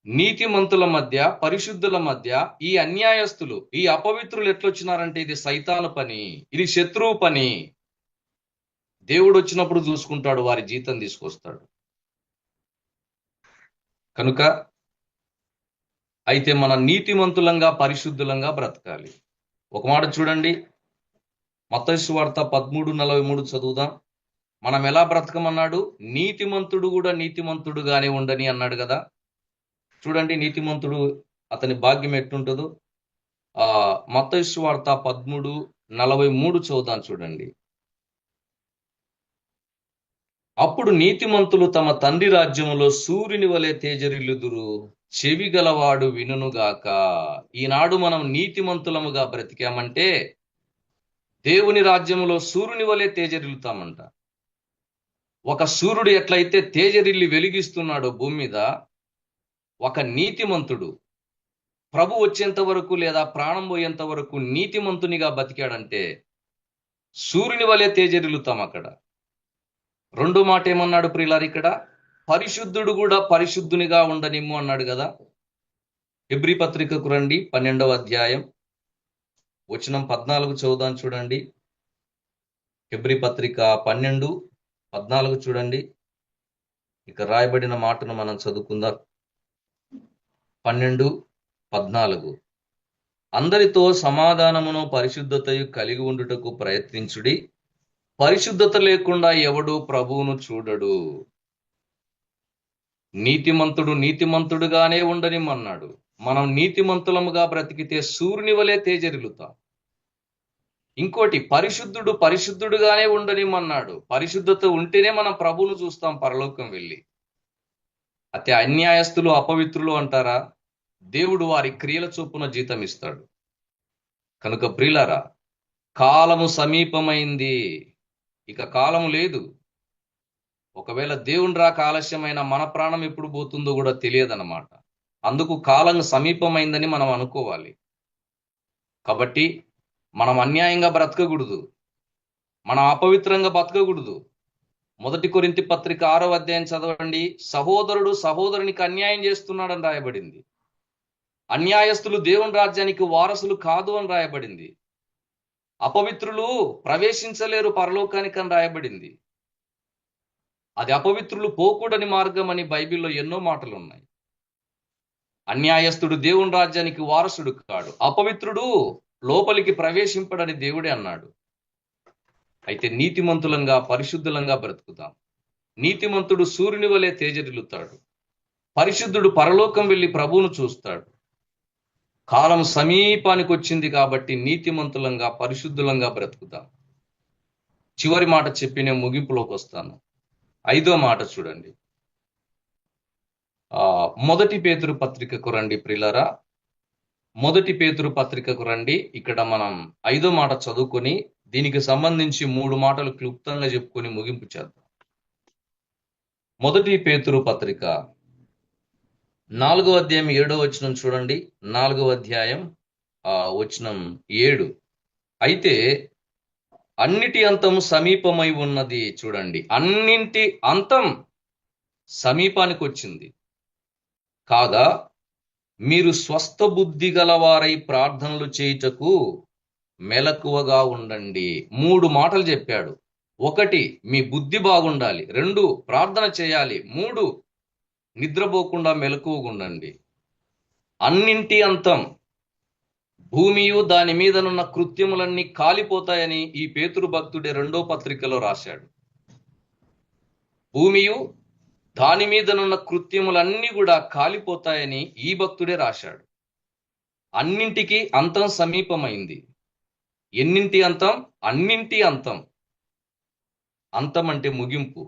నీతిమంతుల మధ్య, పరిశుద్ధుల మధ్య ఈ అన్యాయస్తులు, ఈ అపవిత్రులు ఎట్లొచ్చినారంటే ఇది సైతాను పని, ఇది శత్రువు పని. దేవుడు వచ్చినప్పుడు చూసుకుంటాడు, వారి జీతం తీసుకొస్తాడు. కనుక అయితే మన నీతిమంతులంగా పరిశుద్ధులంగా బ్రతకాలి. ఒక మాట చూడండి, మత్తయి సువార్త 13:43 చదువుదాం. మనం ఎలా బ్రతకమన్నాడు? నీతిమంతుడు కూడా నీతిమంతుడుగానే ఉండని అన్నాడు కదా. చూడండి నీతిమంతుడు అతని భాగ్యం ఎట్టుంటుందో. మత్తయి సువార్త 13:43 చదువుదాం చూడండి. అప్పుడు నీతిమంతులు తమ తండ్రి రాజ్యములో సూర్యుని వలె తేజరిల్లుదురు, చెవి గలవాడు వినుగాక. ఈనాడు మనం నీతిమంతులముగా బ్రతికామంటే దేవుని రాజ్యములో సూర్యుని వలె తేజరిల్లుతామంట. ఒక సూర్యుడు ఎట్లయితే తేజరిల్లి వెలిగిస్తున్నాడో భూమి మీద, ఒక నీతిమంతుడు ప్రభు వచ్చేంత వరకు లేదా ప్రాణం పోయేంత వరకు నీతిమంతునిగా బతికాడంటే సూర్యుని వలె తేజరిల్లుతాం అక్కడ. రెండో మాట ఏమన్నాడు ప్రియులారు ఇక్కడ? పరిశుద్ధుడు కూడా పరిశుద్ధునిగా ఉండనిమ్ము అన్నాడు కదా. హెబ్రీ పత్రికకు రండి, 12వ అధ్యాయం వచనం 14 చదువుదాం చూడండి. హెబ్రీ పత్రిక 12:14 చూడండి. ఇక రాయబడిన మాటను మనం చదువుకుందాం. 12:14 అందరితో సమాధానమును పరిశుద్ధతయు కలిగి ఉండుటకు ప్రయత్నించుడి, పరిశుద్ధత లేకుండా ఎవడు ప్రభువును చూడడు. నీతిమంతుడు నీతిమంతుడుగానే ఉండనిమన్నాడు. మనం నీతిమంతులముగా బ్రతికితే సూర్యుని వలె తేజరిల్లుతాం. ఇంకోటి, పరిశుద్ధుడు పరిశుద్ధుడుగానే ఉండనిమన్నాడు. పరిశుద్ధత ఉంటేనే మనం ప్రభువును చూస్తాం పరలోకం వెళ్ళి. అయితే అన్యాయస్తులు అపవిత్రులు అంటారా? దేవుడు వారి క్రియల చొప్పున జీతం ఇస్తాడు. కనుక ప్రియులారా, కాలము సమీపమైంది, ఇక కాలము లేదు. ఒకవేళ దేవుని రాక ఆలస్యమైన మన ప్రాణం ఎప్పుడు పోతుందో కూడా తెలియదన్నమాట. అందుకు కాలం సమీపమైందని మనం అనుకోవాలి. కాబట్టి మనం అన్యాయంగా బ్రతకకూడదు, మనం అపవిత్రంగా బతకకూడదు. 1 కొరింథీ పత్రిక 6వ అధ్యాయం చదవండి. సహోదరుడు సహోదరునికి అన్యాయం చేస్తున్నాడని రాయబడింది. అన్యాయస్తులు దేవుని రాజ్యానికి వారసులు కాదు అని రాయబడింది. అపవిత్రులు ప్రవేశించలేరు పరలోకానికి అని రాయబడింది. అది అపవిత్రులు పోకూడని మార్గం అని బైబిల్లో ఎన్నో మాటలు ఉన్నాయి. అన్యాయస్తుడు దేవుని రాజ్యానికి వారసుడు కాడు, అపవిత్రుడు లోపలికి ప్రవేశింపడని దేవుడే అన్నాడు. అయితే నీతిమంతులంగా పరిశుద్ధులంగా బ్రతుకుతాం. నీతిమంతుడు సూర్యుని వలె తేజరిల్లుతాడు, పరిశుద్ధుడు పరలోకం వెళ్ళి ప్రభువును చూస్తాడు. కాలం సమీపానికి వచ్చింది కాబట్టి నీతిమంతులంగా పరిశుద్ధులంగా బ్రతుకుతాం. చివరి మాట చెప్పి నేను ముగింపులోకి వస్తాను. 5వ మాట చూడండి. 1 పేతురు పత్రికకు రండి ప్రియులారా. 1 పేతురు పత్రికకు రండి. ఇక్కడ మనం 5వ మాట చదువుకొని దీనికి సంబంధించి 3 మాటలు క్లుప్తంగా చెప్పుకొని ముగింపు చేద్దాం. 1 పేతురు పత్రిక 4వ అధ్యాయం 7వ వచనం చూడండి. 4వ అధ్యాయం వచనం 7. అయితే అన్నిటి అంతం సమీపమై ఉన్నది. చూడండి, అన్నింటి అంతం సమీపానికి వచ్చింది. కాగా మీరు స్వస్థ బుద్ధి గలవారై ప్రార్థనలు చేయుటకు మెలకువగా ఉండండి. 3 మాటలు చెప్పాడు. 1, మీ బుద్ధి బాగుండాలి. 2, ప్రార్థన చేయాలి. 3, నిద్రపోకుండా మెలకువగా ఉండండి. అన్నింటి అంతం, భూమియు దాని మీదనున్న కృత్యములన్నీ కాలిపోతాయని ఈ పేతురు భక్తుడే 2వ పత్రికలో రాశాడు. భూమియు దాని మీదనున్న కృత్యములన్నీ కూడా కాలిపోతాయని ఈ భక్తుడే రాశాడు. అన్నింటికి అంతం సమీపమైంది. ఎన్నింటి అంతం? అన్నింటి అంతం. అంతం అంటే ముగింపు.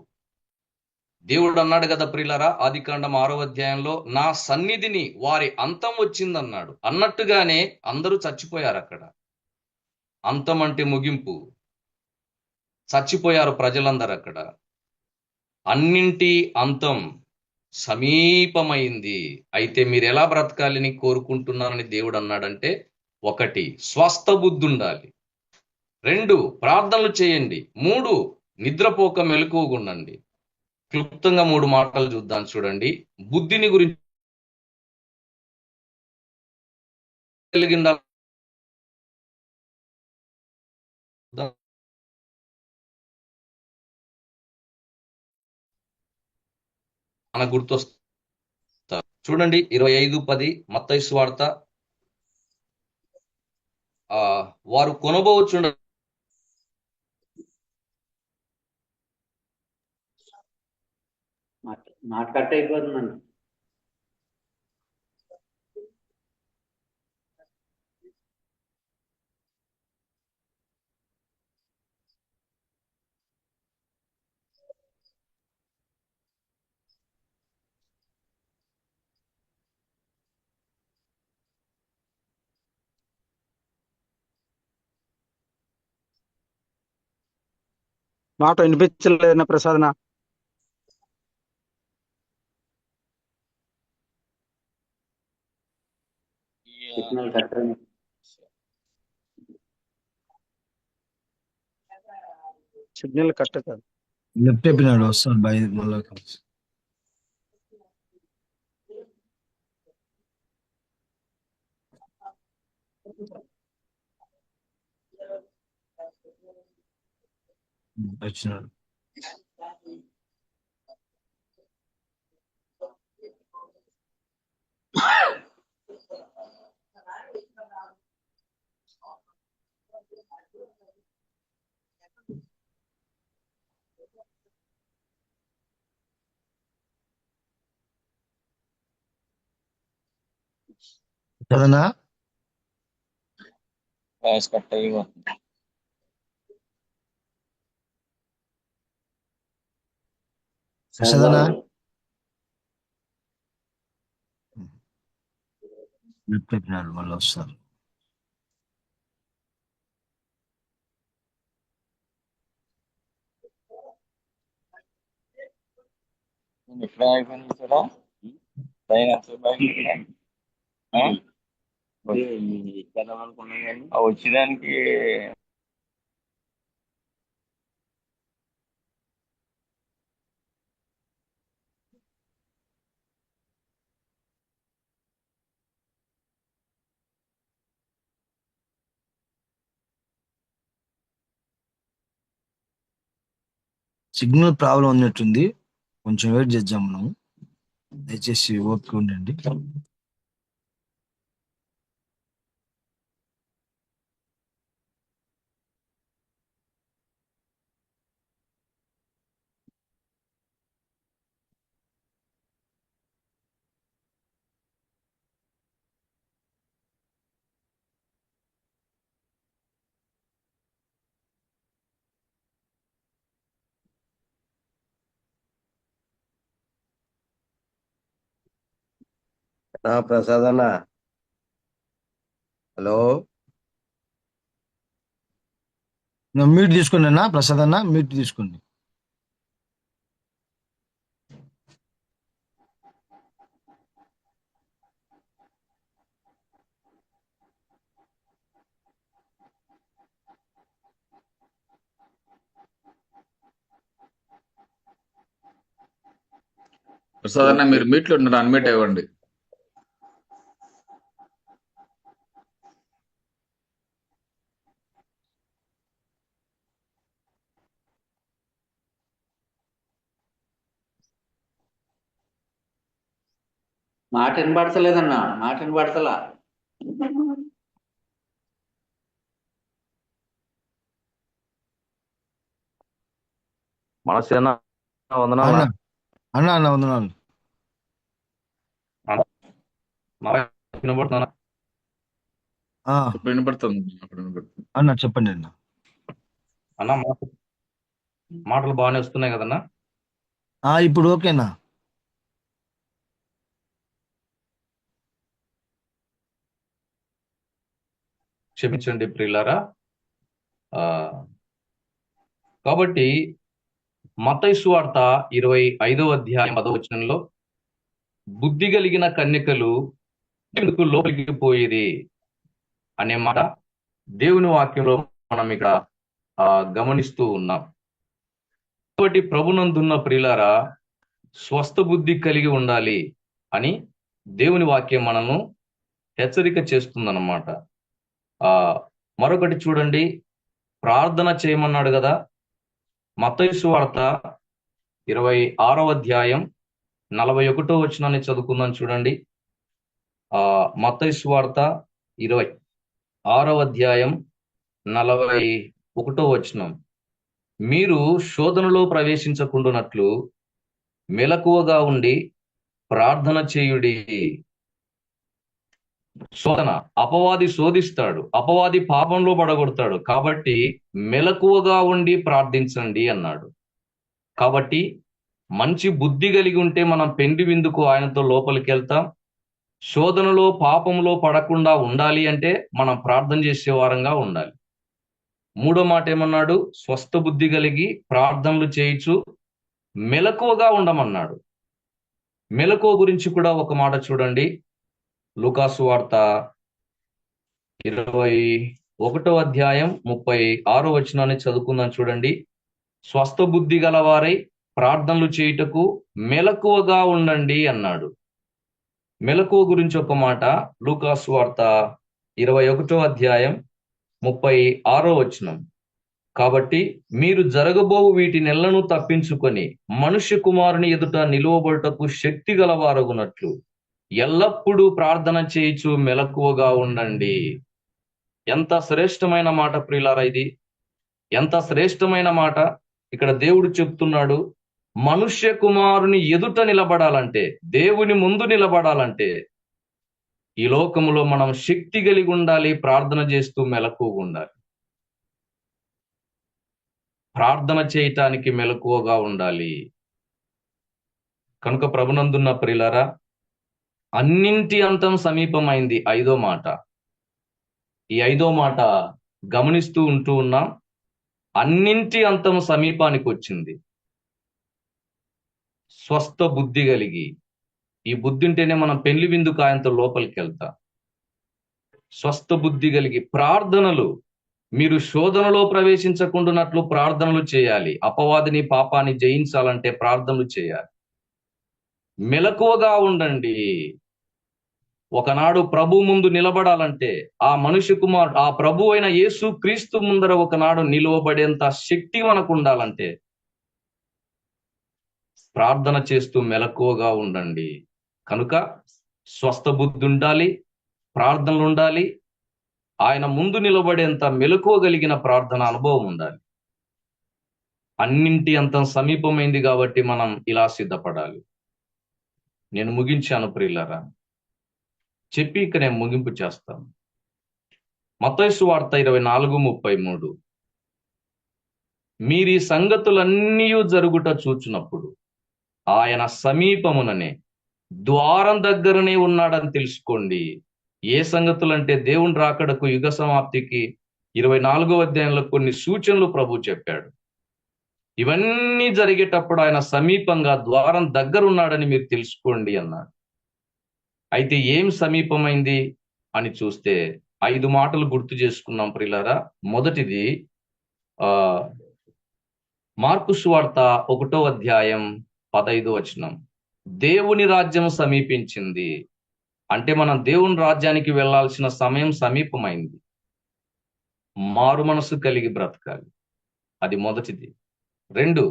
దేవుడు అన్నాడు కదా ప్రియులరా, ఆదికాండం 6వ అధ్యాయంలో నా సన్నిధిని వారి అంతం వచ్చిందన్నాడు. అన్నట్టుగానే అందరూ చచ్చిపోయారు అక్కడ. అంతం అంటే ముగింపు. చచ్చిపోయారు ప్రజలందరూ అక్కడ. అన్నింటి అంతం సమీపమైంది. అయితే మీరు ఎలా బ్రతకాలని కోరుకుంటున్నారని దేవుడు అన్నాడంటే, 1, స్వస్థ బుద్ధి ఉండాలి. 2, ప్రార్థనలు చేయండి. 3, నిద్రపోక మెలకువగా ఉండండి. క్లుప్తంగా 3 మాటలు చూద్దాం చూడండి. బుద్ధిని గురించి కలిగి ఉండాలి. మనకు గుర్తొస్తారు. చూడండి 25:10 మత్తయి సువార్త. వారు కొనబోచుండ మాట కట్ అయిపోతుందండి. మాట వినిపించలేదన్న ప్రసాదన. సిగ్నల్ కట్ అయింది. సిగ్నల్ కట్ కాదు. లెఫ్ట్ అయిపోయినాడు, వస్తాను బై మళ్ళా కలిసి. వచ్చినాడు. సరేనా? కట్ అయ్యి ప్రసాదనా? లెఫ్ట్ అయిపోయినాడు, మళ్ళీ వస్తాను. ఎక్కడ అయిపోయింది చూడా పైన వచ్చేదానికి సిగ్నల్ ప్రాబ్లం ఉన్నట్టుంది, కొంచెం వెయిట్ చేద్దాం మనం. దయచేసి ఓపిక ఉండండి. ప్రసాద్ అన్న, హలో. మ్యూట్ తీసుకోండి అన్న, ప్రసాద్ అన్న మ్యూట్ తీసుకోండి. ప్రసాద్ అన్న, మీరు మీట్లో ఉన్నారు, అన్మీట్ అవ్వండి. మాట వినబడతలేదన్నా, మాట వినబడతలా. మనసేన అన్న వందనాలా. అన్న అన్న వందనాలు. వినబడుతున్నా. ఆ, ఇప్పుడు వినపడుతుంది, అప్పుడు వినపడుతుంది. అన్న చెప్పండి అన్న. అన్న మాటలు బాగానే వస్తున్నాయి కదన్నా. ఇప్పుడు ఓకేనా? క్షమించండి ప్రియులారా. ఆ కాబట్టి మత్తయి సువార్త 25వ అధ్యాయం 10వ వచనంలో బుద్ధి కలిగిన కన్యకలు ఎందుకు లోపలికి పోయేది అనే మాట దేవుని వాక్యంలో మనం ఇక్కడ గమనిస్తూ ఉన్నాం. కాబట్టి ప్రభునందున్న ప్రియులారా, స్వస్థ బుద్ధి కలిగి ఉండాలి అని దేవుని వాక్యం మనము హెచ్చరిక చేస్తుందన్నమాట. మరొకటి చూడండి, ప్రార్థన చేయమన్నాడు కదా. మత్తయి సువార్త 26వ అధ్యాయం 41వ వచనాన్ని చదువుకుందాం చూడండి. మత్తయి సువార్త 26వ అధ్యాయం 41వ వచనం. మీరు శోధనలో ప్రవేశించకుండానట్లు మెలకువగా ఉండి ప్రార్థన చేయుడి. శోధన, అపవాది శోధిస్తాడు, అపవాది పాపంలో పడగొడతాడు. కాబట్టి మెలకువగా ఉండి ప్రార్థించండి అన్నాడు. కాబట్టి మంచి బుద్ధి కలిగి ఉంటే మనం పెండి విందుకు ఆయనతో లోపలికి వెళ్తాం. శోధనలో పాపంలో పడకుండా ఉండాలి అంటే మనం ప్రార్థన చేసే వారంగా ఉండాలి. మూడో మాట ఏమన్నాడు? స్వస్థ బుద్ధి కలిగి ప్రార్థనలు చేయించు మెలకువగా ఉండమన్నాడు. మెలకువ గురించి కూడా ఒక మాట చూడండి. లూకాసు వార్త 21వ అధ్యాయం 36వ వచనాన్ని చదువుకుందాం చూడండి. స్వస్థ బుద్ధి గలవారై ప్రార్థనలు చేయుటకు మెలకువగా ఉండండి అన్నాడు. మెలకువ గురించి ఒక మాట లూకాసు వార్త 21వ అధ్యాయం 36వ వచనం. కాబట్టి మీరు జరగబోవు వీటి నెలను తప్పించుకొని మనుష్య కుమారుని ఎదుట నిలువబడుటకు శక్తి గలవారగునట్లు ఎల్లప్పుడూ ప్రార్థన చేయించు మెలకువగా ఉండండి. ఎంత శ్రేష్టమైన మాట ప్రియులారా! ఇది ఎంత శ్రేష్టమైన మాట. ఇక్కడ దేవుడు చెప్తున్నాడు, మనుష్య కుమారుని ఎదుట నిలబడాలంటే, దేవుని ముందు నిలబడాలంటే ఈ లోకములో మనం శక్తి కలిగి ఉండాలి, ప్రార్థన చేస్తూ మెలకువగా ఉండాలి. ప్రార్థన చేయటానికి మెలకువగా ఉండాలి. కనుక ప్రభునందున్న ప్రియులారా, అన్నింటి అంతం సమీపమైంది. 5వ మాట. ఈ 5వ మాట గమనిస్తూ ఉంటూ ఉన్నాం. అన్నింటి అంతం సమీపానికి వచ్చింది. స్వస్థ బుద్ధి కలిగి, ఈ బుద్ధి ఉంటేనే మనం పెళ్లి విందుకు ఆయనతో లోపలికి వెళ్తాం. స్వస్థ బుద్ధి కలిగి ప్రార్థనలు, మీరు శోధనలో ప్రవేశించకుండానట్లు ప్రార్థనలు చేయాలి. అపవాదిని పాపాన్ని జయించాలంటే ప్రార్థనలు చేయాలి. మెలకువగా ఉండండి. ఒకనాడు ప్రభు ముందు నిలబడాలంటే, ఆ మనుష్య కుమారుడు, ఆ ప్రభు అయిన యేసు క్రీస్తు ముందర ఒకనాడు నిలువబడేంత శక్తి మనకు ఉండాలంటే ప్రార్థన చేస్తూ మెలకువగా ఉండండి. కనుక స్వస్థ బుద్ధి ఉండాలి, ప్రార్థనలు ఉండాలి, ఆయన ముందు నిలబడేంత మెలకువగలిగిన ప్రార్థన అనుభవం ఉండాలి. అన్నింటి అంత సమీపమైంది కాబట్టి మనం ఇలా సిద్ధపడాలి. నేను ముగించాను ప్రియులారా. చెప్పి ఇక నేను ముగింపు చేస్తాను. మత్తయి సువార్త 24:33. మీరీ సంగతులన్నీ జరుగుట చూచినప్పుడు ఆయన సమీపముననే, ద్వారం దగ్గరనే ఉన్నాడని తెలుసుకోండి. ఏ సంగతులంటే దేవుని రాకడకు, యుగ సమాప్తికి 24వ అధ్యాయంలో కొన్ని సూచనలు ప్రభు చెప్పాడు. ఇవన్నీ జరిగేటప్పుడు ఆయన సమీపంగా ద్వారం దగ్గర ఉన్నాడని మీరు తెలుసుకోండి అన్నాడు. అయితే ఏం సమీపమైంది అని చూస్తే 5 మాటలు గుర్తు చేసుకున్నాం ప్రియులారా. మొదటిది మార్కు సువార్త 1వ అధ్యాయం 15వ వచనం. దేవుని రాజ్యం సమీపించింది. అంటే మనం దేవుని రాజ్యానికి వెళ్ళాల్సిన సమయం సమీపమైంది. మారు మనసు కలిగి బ్రతకాలి. అది మొదటిది. 2,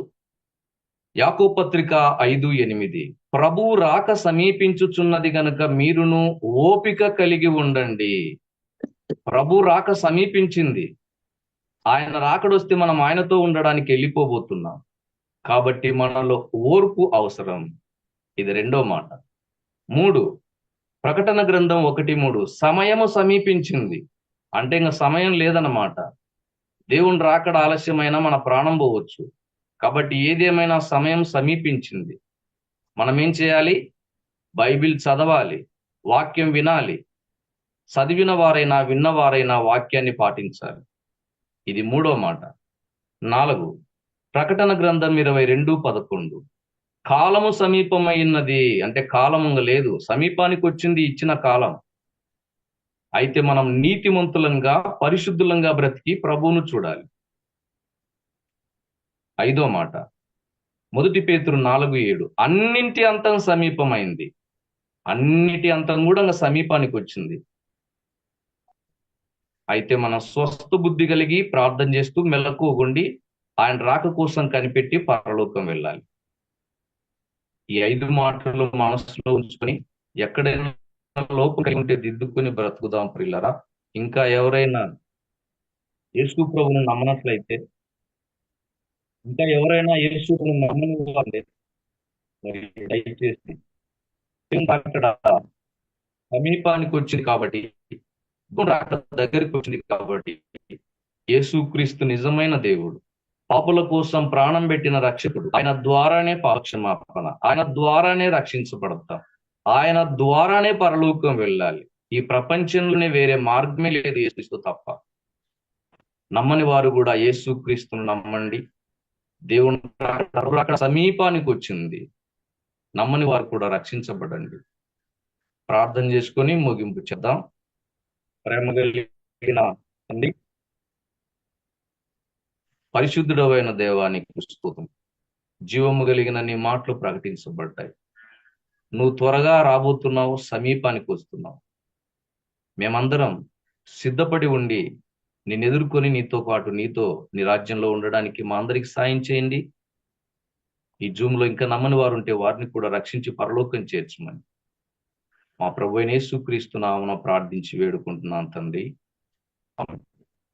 యాకోబు పత్రిక 5:8. ప్రభువు రాక సమీపించుచున్నది గనుక మీరును ఓపిక కలిగి ఉండండి. ప్రభు రాక సమీపించింది. ఆయన రాకడొస్తే మనం ఆయనతో ఉండడానికి వెళ్ళిపోబోతున్నాం. కాబట్టి మనలో ఓర్పు అవసరం. ఇది 2వ మాట. 3, ప్రకటన గ్రంథం 1:3. సమయము సమీపించింది. అంటే ఇంకా సమయం లేదన్నమాట. దేవుని రాకడ ఆలస్యమైనా మన ప్రాణం పోవచ్చు. కాబట్టి ఏదేమైనా సమయం సమీపించింది. మనం ఏం చేయాలి? బైబిల్ చదవాలి, వాక్యం వినాలి, చదివిన వారైనా విన్నవారైనా వాక్యాన్ని పాటించాలి. ఇది 3వ మాట. 4, ప్రకటన గ్రంథం 22:11. కాలము సమీపమైనది, అంటే కాలము లేదు, సమీపానికి వచ్చింది ఇచ్చిన కాలం. అయితే మనం నీతిమంతులంగా పరిశుద్ధులంగా బ్రతికి ప్రభువును చూడాలి. 5వ మాట, 1 పేతురు 4:7. అన్నింటి అంతం సమీపమైంది. అన్నిటి అంతం కూడా సమీపానికి వచ్చింది. అయితే మనం స్వస్థ బుద్ధి కలిగి ప్రార్థన చేస్తూ మెలకువగుండి ఆయన రాక కోసం కనిపెట్టి పరలోకం వెళ్ళాలి. ఈ 5 మాటలు మనసులో ఉంచుకొని ఎక్కడైనా లోపం కలిగి ఉంటే దిద్దుకుని బ్రతుకుదాం ప్రియులరా. ఇంకా ఎవరైనా యేసు ప్రభువును నమ్మనట్లయితే, ఇంకా ఎవరైనా యేసు ప్రభువును నమ్మని వాళ్ళే మరి దయచేసి అక్కడ సమీపానికి వచ్చింది కాబట్టి, దగ్గరికి వచ్చింది కాబట్టి, యేసుక్రీస్తు నిజమైన దేవుడు, పాపుల కోసం ప్రాణం పెట్టిన రక్షకుడు. ఆయన ద్వారానే పాపక్షమాపణ, ఆయన ద్వారానే రక్షించబడతాం, ఆయన ద్వారానే పరలోకం వెళ్ళాలి. ఈ ప్రపంచంలోనే వేరే మార్గమే లేదు యేసుక్రీస్తు తప్ప. నమ్మని వారు కూడా యేసుక్రీస్తును నమ్మండి. దేవుని అక్కడ సమీపానికి వచ్చింది. నమ్మని వారు కూడా రక్షించబడండి. ప్రార్థన చేసుకొని ముగింపు చేద్దాం. ప్రేమ కలిగిన తండ్రి, పరిశుద్ధుడైన దేవానికి స్తుతం. జీవము కలిగిన నీ మాటలు ప్రకటించబడ్డాయి. నువ్వు త్వరగా రాబోతున్నావు, సమీపానికి వస్తున్నావు. మేమందరం సిద్ధపడి ఉండి నిన్ను ఎదుర్కొని నీతో పాటు నీ రాజ్యంలో ఉండడానికి మా అందరికి సాయం చేయండి. ఈ జూమ్లో ఇంకా నమ్మని వారు ఉంటే వారిని కూడా రక్షించి పరలోకం చేర్చమని మా ప్రభువైన యేసుక్రీస్తు నామమున ప్రార్థించి వేడుకుంటున్నాను తండ్రి. ఆమేన్.